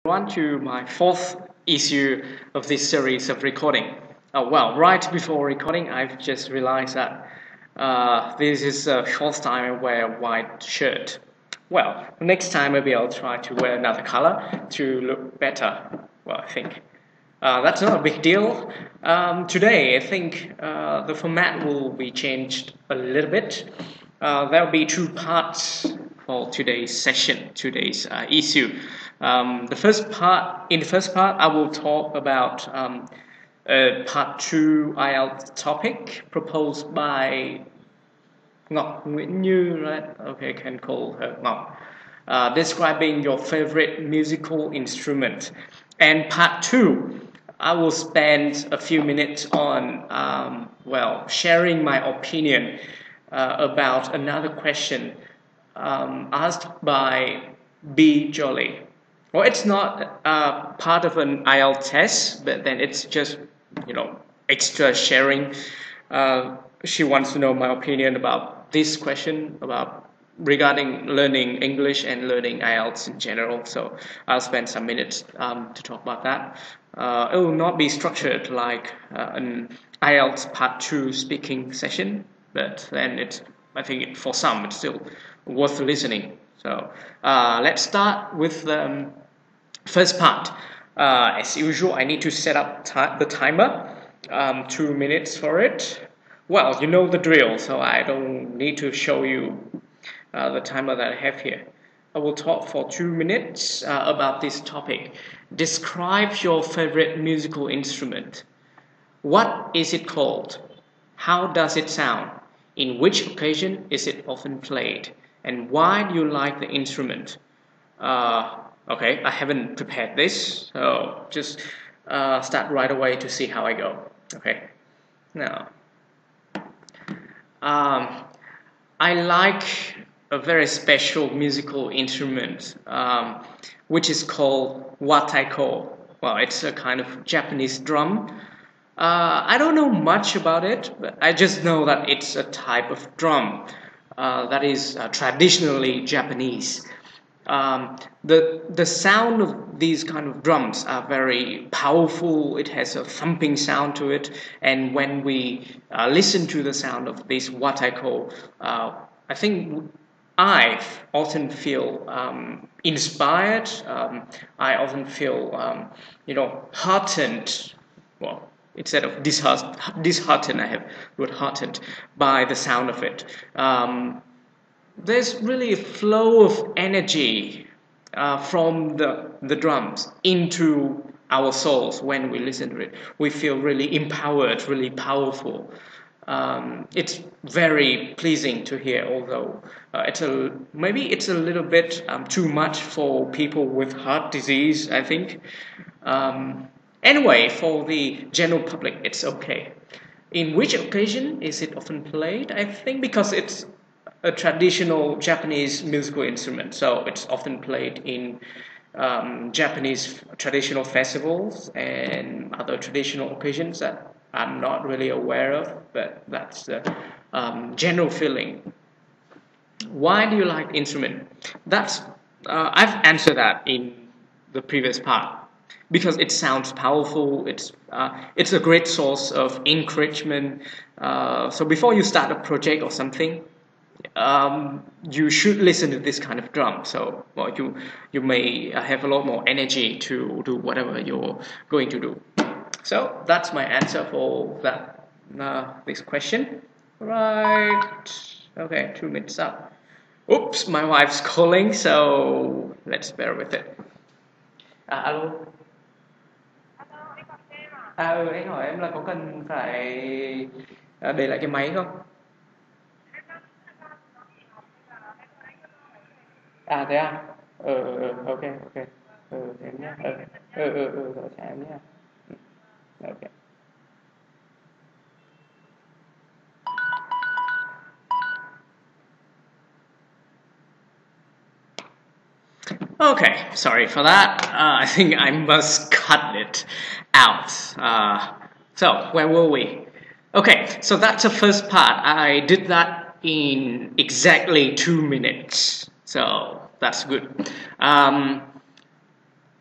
On to my fourth issue of this series of recording. Well, right before recording, I've just realized that this is the first time I wear a white shirt. Well, next time maybe I'll try to wear another color to look better. Well, I think that's not a big deal. Today, I think the format will be changed a little bit. There'll be two parts for today's session, today's issue. In the first part, I will talk about part 2 IELTS topic proposed by Ngọc Nguyễn Như, right? Okay, can call her Ngọc. Describing your favorite musical instrument. And part 2, I will spend a few minutes on, sharing my opinion about another question asked by B. Jolly. Well, it's not part of an IELTS test, but then it's just, extra sharing. She wants to know my opinion about this question, regarding learning English and learning IELTS in general. So I'll spend some minutes to talk about that. It will not be structured like an IELTS Part 2 speaking session, but then I think for some it's still worth listening. So let's start with the first part. As usual, I need to set up the timer, 2 minutes for it. Well, you know the drill, so I don't need to show you the timer that I have here. I will talk for 2 minutes about this topic. Describe your favorite musical instrument. What is it called? How does it sound? In which occasion is it often played? And why do you like the instrument? Okay, I haven't prepared this, so just start right away to see how I go. Okay, now I like a very special musical instrument, which is called wataiko. Well, it's a kind of Japanese drum. I don't know much about it, but I just know that it's a type of drum that is traditionally Japanese. The sound of these kind of drums are very powerful. It has a thumping sound to it, and when we listen to the sound of this wataiko, I think I often feel inspired. I often feel heartened. Well, instead of disheartened, I have the word heartened by the sound of it. There's really a flow of energy from the drums into our souls when we listen to it. We feel really empowered, really powerful. It's very pleasing to hear, although maybe it's a little bit too much for people with heart disease, I think. Anyway, for the general public, it's okay. In which occasion is it often played? I think because it's a traditional Japanese musical instrument, so it's often played in Japanese traditional festivals and other traditional occasions that I'm not really aware of, but that's the general feeling. Why do you like the instrument? I've answered that in the previous part. Because it sounds powerful, it's a great source of encouragement. So before you start a project or something, you should listen to this kind of drum. So you may have a lot more energy to do whatever you're going to do. So that's my answer for that this question. Right. Okay, 2 minutes up. Oops, my wife's calling, so let's bear with it. Alo. Anh hỏi em là có cần phải để lại cái máy không? Thế à? Ok. Thế em nhá. Rồi chào em nhá. Ok. Okay, sorry for that. I think I must cut it out. So where were we? Okay, so that's the first part. I did that in exactly 2 minutes. So that's good.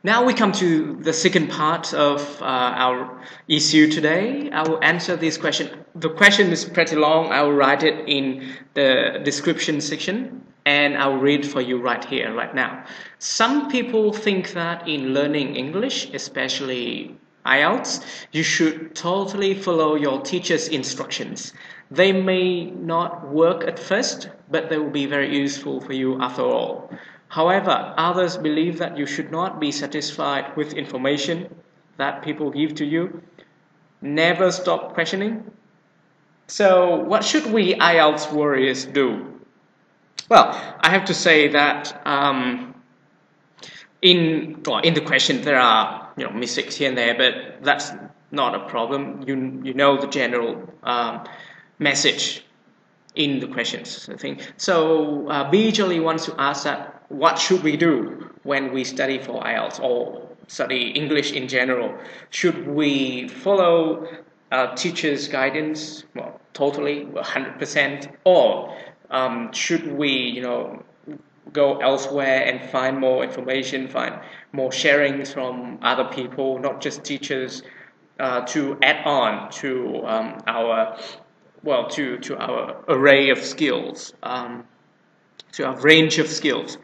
Now we come to the second part of our issue today. I will answer this question. The question is pretty long. I will write it in the description section and I will read for you right here, right now. Some people think that in learning English, especially IELTS, you should totally follow your teacher's instructions. They may not work at first, but they will be very useful for you after all. However, others believe that you should not be satisfied with information that people give to you. Never stop questioning. So, what should we IELTS warriors do? Well, I have to say that in the question there are mistakes here and there, but that's not a problem. You know the general message in the questions, I think. So B wants to ask that what should we do when we study for IELTS or study English in general? Should we follow teacher's guidance, well, totally, 100%, or should we, go elsewhere and find more information, find more sharings from other people, not just teachers, to add on to to our array of skills, to our range of skills.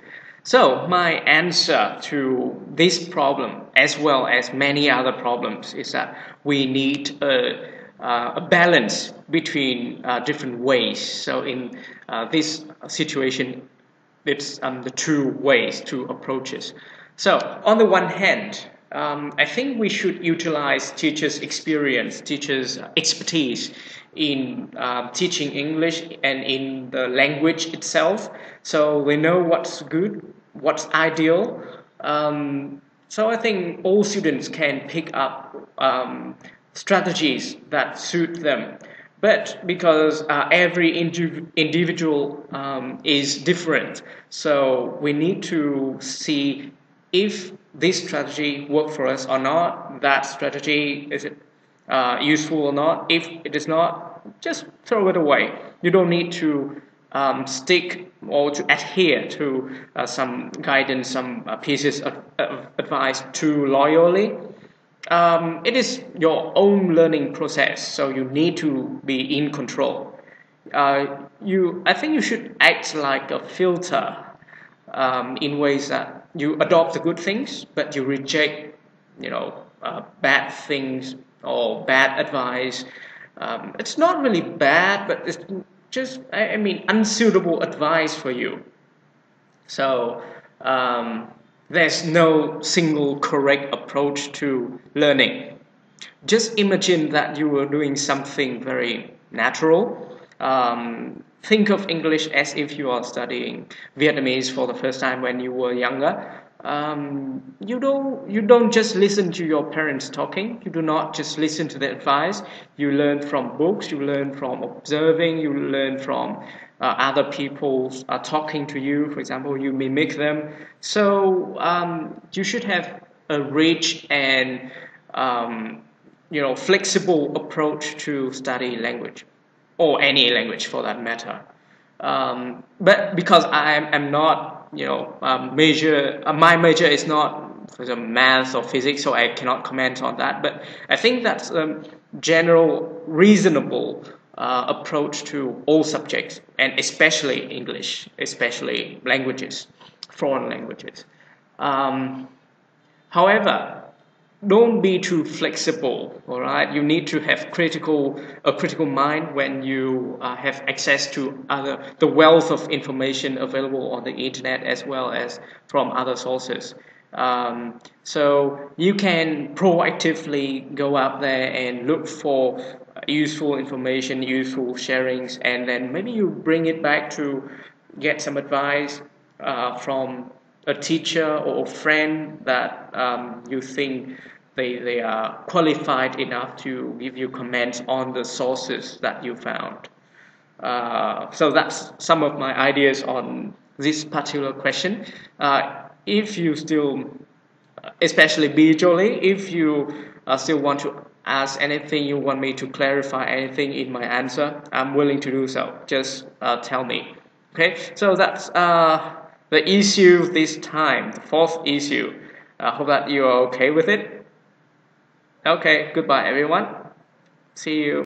So my answer to this problem, as well as many other problems, is that we need a balance between different ways. So in this situation, it's the two ways, two approaches. So on the one hand, I think we should utilize teachers' experience, teachers' expertise in teaching English and in the language itself. So we know what's good, what's ideal. So I think all students can pick up strategies that suit them. But because every individual is different, so we need to see if this strategy works for us or not. That strategy, is it useful or not? If it is not, just throw it away. You don't need to stick or to adhere to some guidance, some pieces of advice too loyally. It is your own learning process, so you need to be in control. I think you should act like a filter in ways that you adopt the good things, but you reject, bad things or bad advice. It's not really bad, but it's just, unsuitable advice for you. So there's no single correct approach to learning. Just imagine that you were doing something very natural. Think of English as if you are studying Vietnamese for the first time when you were younger. You don't just listen to your parents talking. You do not just listen to their advice. You learn from books. You learn from observing. You learn from other people talking to you. For example, you mimic them. So you should have a rich and flexible approach to study language, or any language for that matter. But because I'm not, my major is not, for example, math or physics, so I cannot comment on that. But I think that's a general, reasonable approach to all subjects, and especially English, especially languages, foreign languages. However, don't be too flexible, all right? You need to have a critical mind when you have access to the wealth of information available on the internet as well as from other sources. So you can proactively go out there and look for useful information, useful sharings, and then maybe you bring it back to get some advice from a teacher or a friend that you think they are qualified enough to give you comments on the sources that you found. So that's some of my ideas on this particular question. If you still, especially B. Jolie, if you still want to ask anything, you want me to clarify anything in my answer, I'm willing to do so. Just tell me. Okay, so that's the issue this time, the fourth issue. I hope that you are okay with it. Okay, goodbye everyone. See you.